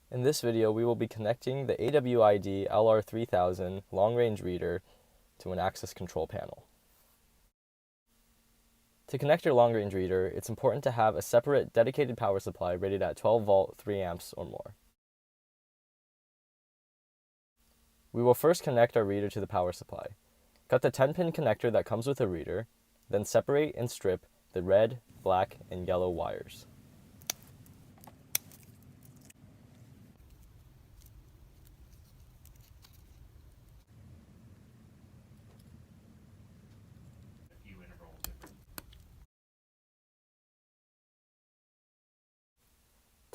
In this video, we will be connecting the AWID LR3000 long-range reader to an access control panel. To connect your long-range reader, it's important to have a separate dedicated power supply rated at 12 volt 3 amps or more. We will first connect our reader to the power supply. Cut the 10-pin connector that comes with the reader, then separate and strip the red, black, and yellow wires.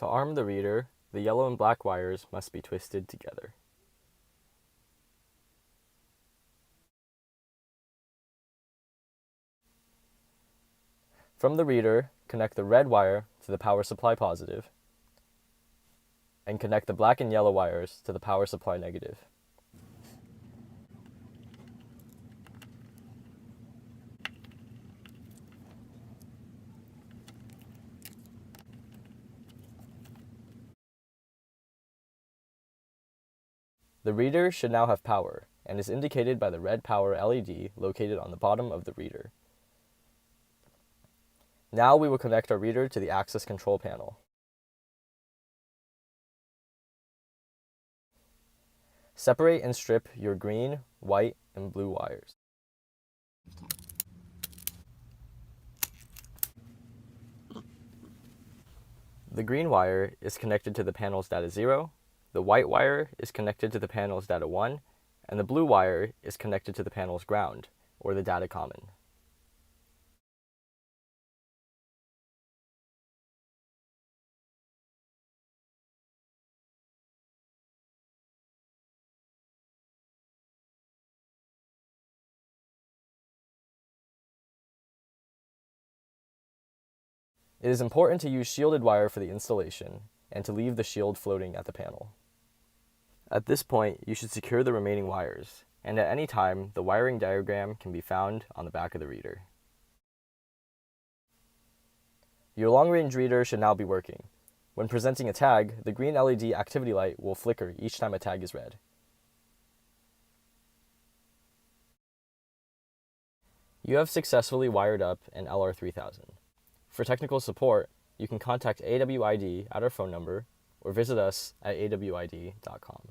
To arm the reader, the yellow and black wires must be twisted together. From the reader, connect the red wire to the power supply positive, and connect the black and yellow wires to the power supply negative. The reader should now have power, and is indicated by the red power LED located on the bottom of the reader. Now we will connect our reader to the access control panel. Separate and strip your green, white, and blue wires. The green wire is connected to the panel's data 0, the white wire is connected to the panel's data 1, and the blue wire is connected to the panel's ground, or the data common. It is important to use shielded wire for the installation, and to leave the shield floating at the panel. At this point, you should secure the remaining wires, and at any time, the wiring diagram can be found on the back of the reader. Your long-range reader should now be working. When presenting a tag, the green LED activity light will flicker each time a tag is read. You have successfully wired up an LR3000. For technical support, you can contact AWID at our phone number or visit us at awid.com.